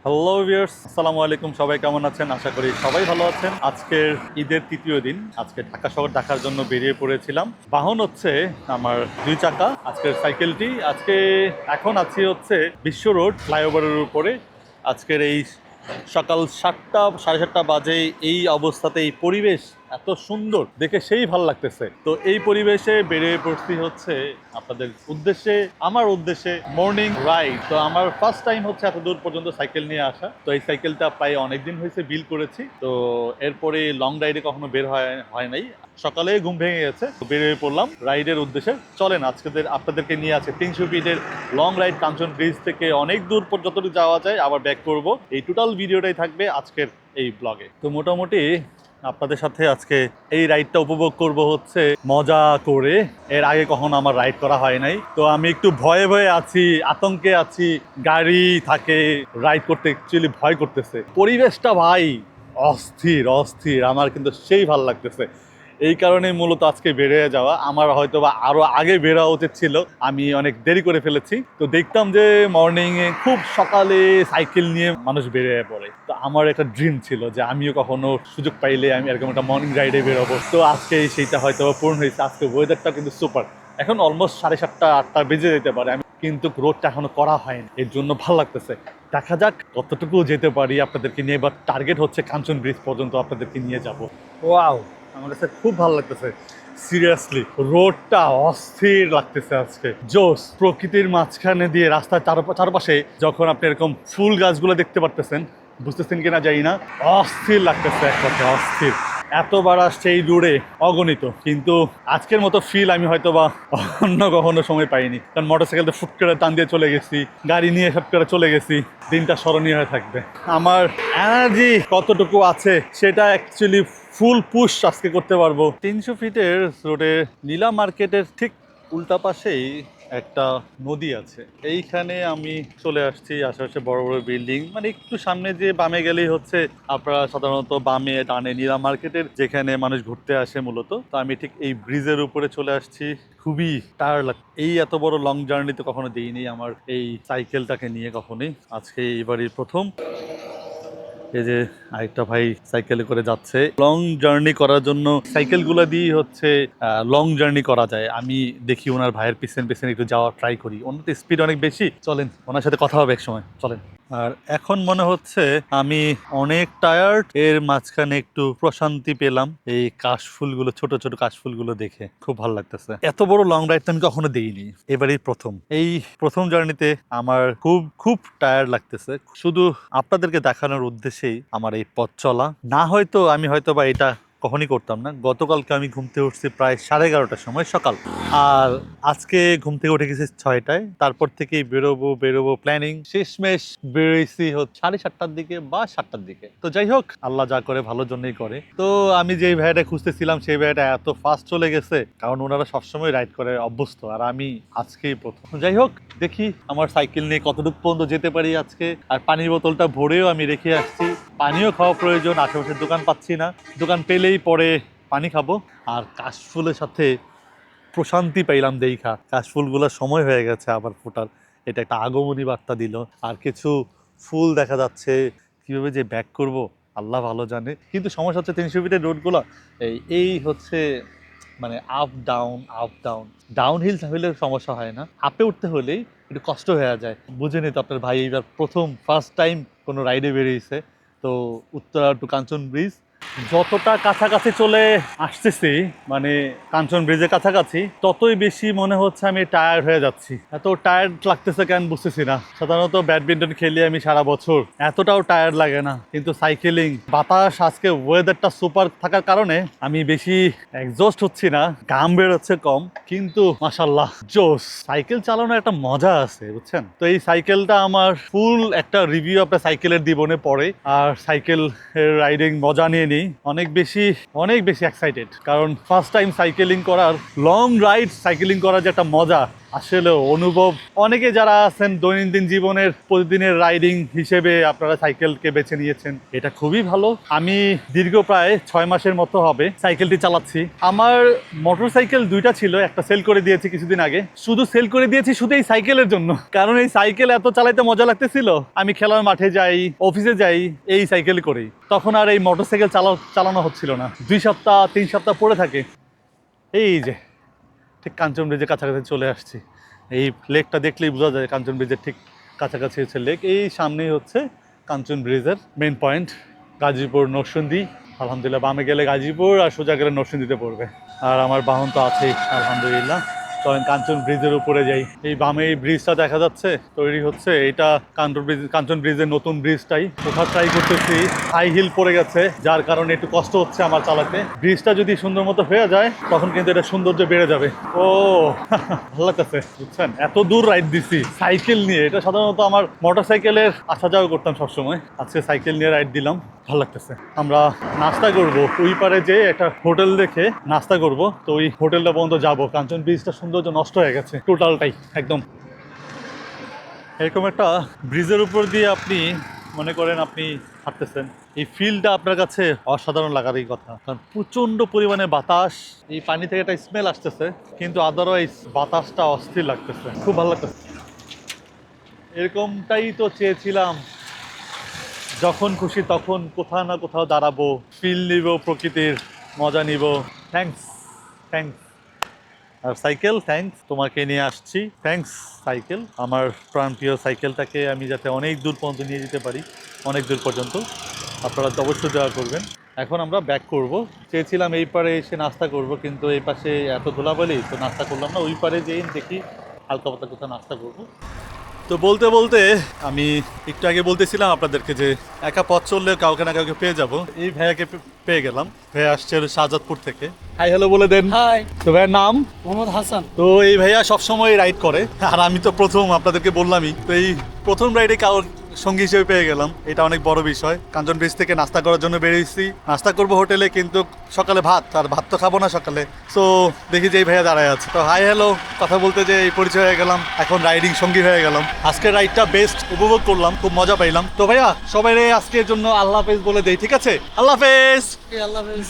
Hello viewers, আসসালামু আলাইকুম। সবাই কেমন আছেন? আশা করি সবাই ভালো আছেন। আজকের ঈদের তৃতীয় দিন। আজকে ঢাকা শহর দেখার জন্য বেরিয়ে পড়েছিলাম। বাহন হচ্ছে আমার 2 চাকা। আজকের সাইকেলটি এখন আছি হচ্ছে বিশ্ব রোড ফ্লাইওভারের উপরে। আজকের এই সকাল 7টা 7:30 বাজে এই অবস্থাতে এই পরিবেশ এত সুন্দর দেখে সেই ভালো লাগতেছে। তো এই পরিবেশে বেরিয়ে পড়ছি হচ্ছে আপনাদের উদ্দেশ্যে, আমার উদ্দেশ্যে মর্নিং রাইড। তো আমার ফার্স্ট টাইম হচ্ছে এত দূর পর্যন্ত সাইকেল নিয়ে আসা। তো এই সাইকেলটা প্রায় অনেকদিন হয়েছে বিল করেছি। তো এরপরে লং রাইডে কখনো বের হয় নাই। সকালে ঘুম ভেঙে গেছে, তো বেরিয়ে পড়লাম রাইডের উদ্দেশ্যে। চলেন আজকে আপনাদেরকে নিয়ে আছে 300 ফিটের লং রাইড কাঞ্চন ব্রিজ থেকে অনেক দূর পর্যন্ত যাওয়া যায়, আবার ব্যাক করব। এই টোটাল ভিডিওটাই থাকবে আজকের এই ব্লগে। তো মোটামুটি আপনাদের সাথে আজকে এই রাইডটা উপভোগ করব হচ্ছে মজা করে। এর আগে কখনো আমার রাইড করা হয় নাই, তো আমি একটু ভয়ে ভয়ে আছি, আতঙ্কে আছি। গাড়ি থাকে, রাইড করতে অ্যাকচুয়ালি ভয় করতেছে। পরিবেশটা ভাই অস্থির অস্থির, আমার কিন্তু সেই ভাল লাগতেছে। এই কারণেই মূলত আজকে বেরিয়ে যাওয়া। আমার হয়তো বা আরো আগে বের হওয়া উচিত ছিল, আমি অনেক দেরি করে ফেলেছি। তো দেখতাম যে মর্নিংয়ে খুব সকালে সাইকেল নিয়ে মানুষ বেরিয়ে পড়ে। তো আমার একটা ড্রিম ছিল যে আমিও কখনো সুযোগ পাইলে আমি এরকম একটা মর্নিং রাইডে বেরোবো। তো আজকে সেইটা হয়তো পূর্ণ হয়েছে। আজকে ওয়েদারটা কিন্তু সুপার। এখন অলমোস্ট 7:30 8টা বেজে যেতে পারে, আমি কিন্তু রোডটা এখনো করা হয়নি, এর জন্য ভালো লাগতেছে। দেখা যাক কতটুকু যেতে পারি আপনাদেরকে নিয়ে। এবার টার্গেট হচ্ছে কাঞ্চন ব্রিজ পর্যন্ত আপনাদেরকে নিয়ে যাব। ওয়াও, আমার কাছে খুব ভালো লাগতেছে। সিরিয়াসলি রোডটা অস্থির লাগতেছে আজকে। জোস, প্রকৃতির মাঝখানে দিয়ে রাস্তার চারপাশে যখন আপনি এরকম ফুল গাছগুলো দেখতে পারতেছেন, বুঝতেছেন কিনা জানি না, অস্থির লাগতেছে। এক কথায় অস্থির। এতবার আসছে এই দূরে অগণিত, কিন্তু আজকের মতো ফিল আমি হয়তো বা অন্য কখনো সময় পাইনি। কারণ মোটরসাইকেলতে ফুট করে টান দিয়ে চলে গেছি, গাড়ি নিয়ে সব করে চলে গেছি। দিনটা স্মরণীয় হয়ে থাকবে। আমার এনার্জি কতটুকু আছে সেটা অ্যাকচুয়ালি ফুল পুশ আজকে করতে পারবো। 300 ফিটের রোডে নীলা মার্কেটের ঠিক উল্টা পাশেই একটা নদী আছে। এইখানে আমি চলে আসছি। আশেপাশে বড় বড় বিল্ডিং, মানে একটু সামনে যে বামে গেলেই হচ্ছে আপনারা সাধারণত বামে ডানে নীলা মার্কেটের, যেখানে মানুষ ঘুরতে আসে মূলত। তো আমি ঠিক এই ব্রিজের উপরে চলে আসছি। খুবই টায়ার্ড লাগে। এই এত বড় লং জার্নি তো কখনো দিইনি আমার এই সাইকেলটাকে নিয়ে, কখনোই। আজকে এইবারই প্রথম। এই যে আরেকটা ভাই সাইকেলে করে যাচ্ছে। লং জার্নি করার জন্য সাইকেলগুলো দিয়ে হচ্ছে লং জার্নি করা যায়। আমি দেখি ওনার ভাইয়ের পিছন পিছন একটু যাওয়ার ট্রাই করি। ওনার তো স্পিড অনেক বেশি। চলেন ওনার সাথে কথা হবে এক সময়, চলেন। আর এখন মনে হচ্ছে আমি অনেক টায়ার্ড, এর মাঝখানে একটু প্রশান্তি পেলাম এই কাশফুলগুলো, ছোট ছোট কাশফুলগুলো দেখে খুব ভালো লাগতেছে। এত বড় লং রাইড তো আমি কখনো দেইনি, এবারই প্রথম। এই প্রথম জার্নিতে আমার খুব খুব টায়ার্ড লাগতেছে। শুধু আপনাদেরকে দেখানোর উদ্দেশ্যেই আমার এই পথ চলা। না হয়তো আমি হয়তো বা এটা কখনই করতাম না। গতকালকে আমি ঘুম থেকে উঠছি প্রায় 11:30টার সময় সকাল, আর আজকে ঘুম থেকে উঠে গেছি 6টায়। তারপর থেকেই বেরোবো বেরোবো প্ল্যানিং, শেষমেশ বেরোইছি হচ্ছে 7:30টার দিকে বা 7টার দিকে। তো যাই হোক, আল্লাহ যা করে ভালোর জন্যই করে। তো আমি যেই ভাইয়াটা খুঁজতেছিলাম সেই ভাইয়াটা এত ফাস্ট চলে গেছে, কারণ ওনারা সবসময় রাইড করে অভ্যস্ত, আর আমি আজকেই প্রথম। যাই হোক, দেখি আমার সাইকেল নিয়ে কতটুকু পর্যন্ত যেতে পারি আজকে। আর পানির বোতলটা ভরেও আমি রেখে আসছি, পানিও খাওয়া প্রয়োজন। আশেপাশের দোকান পাচ্ছি না, দোকান পেলেই পরে পানি খাবো। আর কাশফুলের সাথে প্রশান্তি পাইলাম দেখা। কাশফুলগুলোর সময় হয়ে গেছে আবার ফোটার, এটা একটা আগমনী বার্তা দিল। আর কিছু ফুল দেখা যাচ্ছে, কিভাবে যে ব্যাক করব আল্লাহ ভালো জানে। কিন্তু সমস্যা হচ্ছে 300 ফিটের রোডগুলো এই হচ্ছে মানে up down up down. Down hill হলে সমস্যা হয় না, আপে উঠতে হলেই একটু কষ্ট হয়ে যায়। বুঝেনি তো, আপনার ভাই এইবার প্রথম ফার্স্ট টাইম কোনো রাইডে বেরিয়েছে। তো উত্তরা টু কাঞ্চন ব্রিজ যতটা কাছাকাছি চলে আসতেছি, মানে কাঞ্চন ব্রিজের কাছাকাছি, ততই বেশি মনে হচ্ছে আমি টায়ার্ড হয়ে যাচ্ছি। এত টায়ার্ড লাগতেছে কেন বুঝতেছি না। সাধারণত ব্যাডমিন্টন খেলি আমি সারা বছর, এতটাও টায়ার্ড লাগে না। কিন্তু সাইকেলিং, বাতাস, আজকে ওয়েদারটা সুপার থাকার কারণে আমি বেশি এক্সস্ট হচ্ছি না, ঘাম বেরোচ্ছে কম। কিন্তু মাশাল্লাহ জোস। সাইকেল চালানোর একটা মজা আছে বুঝছেন। তো এই সাইকেলটা আমার ফুল একটা রিভিউ আপনার সাইকেলের দিবনে পড়ে। আর সাইকেল রাইডিং মজা নিয়ে নিই। অনেক বেশি এক্সাইটেড, কারণ ফার্স্ট টাইম সাইকেলিং করার, লং রাইড সাইকেলিং করার যে একটা মজা, আসলে অনুভব, অনেকে যারা আছেন দৈনন্দিন জীবনের প্রতিদিনের রাইডিং হিসেবে আপনারা সাইকেলকে বেছে নিয়েছেন, এটা খুবই ভালো। আমি দীর্ঘ প্রায় 6 মাসের মতো হবে সাইকেলটি চালাচ্ছি। আমার মোটর সাইকেল 2টা ছিল, একটা সেল করে দিয়েছি কিছুদিন আগে। শুধু সেল করে দিয়েছি শুধু এই সাইকেলের জন্য, কারণ এই সাইকেল এত চালাইতে মজা লাগতেছিল। আমি খেলার মাঠে যাই, অফিসে যাই এই সাইকেল করেই। তখন আর এই মোটর সাইকেল চালানো হচ্ছিল না, 2 সপ্তাহ 3 সপ্তাহ পড়ে থাকে। এই যে ঠিক কাঞ্চন ব্রিজের কাছাকাছি চলে আসছি। এই লেকটা দেখলেই বোঝা যায় কাঞ্চন ব্রিজের ঠিক কাছাকাছি হচ্ছে লেক। এই সামনেই হচ্ছে কাঞ্চন ব্রিজের মেন পয়েন্ট, গাজীপুর নরসিংদী। আলহামদুলিল্লাহ, বামে গেলে গাজীপুর আর সোজা গেলে নরসিংদীতে পড়বে। আর আমার বাহন তো আছেই আলহামদুলিল্লাহ। চলেন কাঞ্চন ব্রিজের উপরে যাই। এই বামে এই ব্রিজটা দেখা যাচ্ছে তৈরি হচ্ছে, এটা কাঞ্চন ব্রিজের নতুন ব্রিজটাই। ওঠার ট্রাই করতেছি, হাই হিল পড়ে গেছে, যার কারণে একটু কষ্ট হচ্ছে আমার চালাতে। ব্রিজটা যদি সুন্দর মতো হয়ে যায় তখন কিন্তু এটা সৌন্দর্য বেড়ে যাবে। ও ভালো লাগতেছে, বুঝছেন? এত দূর রাইড দিছি সাইকেল নিয়ে, এটা সাধারণত আমার মোটর সাইকেলের আসা যাওয়া করতাম সবসময়, আজকে সাইকেল নিয়ে রাইড দিলাম, ভালো লাগতেছে। আমরা নাস্তা করব, ওই পারে যে একটা হোটেল দেখে নাস্তা করব। তো ওই হোটেলটা পর্যন্ত যাবো। কাঞ্চন ব্রিজটা সৌন্দর্য নষ্ট হয়ে গেছে টোটালটাই একদম। এরকম একটা ব্রিজের উপর দিয়ে আপনি মনে করেন আপনি হাঁটতেছেন, এই ফিলটা আপনার কাছে অসাধারণ লাগারই কথা, কারণ প্রচণ্ড পরিমাণে বাতাস, এই পানি থেকে একটা স্মেল আসতেছে, কিন্তু আদারওয়াইজ বাতাসটা অস্থির লাগতেছে, খুব ভালো লাগতেছে। এরকমটাই তো চেয়েছিলাম, যখন খুশি তখন কোথাও না কোথাও দাঁড়াবো, ফিল নিব, প্রকৃতির মজা নিব। থ্যাঙ্কস। আর সাইকেল, থ্যাঙ্কস, তোমাকে নিয়ে আসছি। থ্যাঙ্কস সাইকেল, আমার প্রাণপ্রিয় সাইকেলটাকে আমি যাতে অনেক দূর পর্যন্ত নিয়ে যেতে পারি, অনেক দূর পর্যন্ত। আপনারা তো অবশ্যই দেওয়া করবেন। এখন আমরা ব্যাক করব। চেয়েছিলাম এই পারে এসে নাস্তা করব, কিন্তু এই পাশে এত ধুলাবালি, তো নাস্তা করলাম না। ওই পারে যেই দেখি হালকা পাতলা কোথাও নাস্তা করবো। তো বলতে বলতে আমি একটু আগে বলতেছিলাম আপনাদেরকে যে একা পথ চললে কাউকে না কাউকে পেয়ে যাব। এই ভাইয়াকে পেয়ে গেলাম। ভাইয়া আসছে শাহজাদপুর থেকে। হাই হ্যালো বলে দেন। হাই, তো ভাইয়ের নাম? মোহাম্মদ হাসান। তো এই ভাইয়া সবসময় রাইড করে, আর আমি তো প্রথম, আপনাদেরকে বললামই। তো এই প্রথম রাইডে কারোর সঙ্গী হিসেবে পেয়ে গেলাম, এটা অনেক বড় বিষয়। কাঞ্চন ব্রিজ থেকে নাস্তা করার জন্য বেরিয়েছি, নাস্তা করবো হোটেলে, কিন্তু সকালে ভাত, আর ভাত তো খাবো না সকালে। সো দেখি যে এই ভাইয়া দাঁড়ায় আছে, তো হাই হ্যালো কথা বলতে যে এই পরিচয় হয়ে গেলাম, এখন রাইডিং সঙ্গী হয়ে গেলাম। আজকের রাইডটা বেস্ট উপভোগ করলাম, খুব মজা পাইলাম। তো ভাইয়া সবাই আজকের জন্য আল্লাহ হাফেজ বলে দেই, ঠিক আছে? আল্লাহ হাফেজ। আল্লাহ হাফেজ।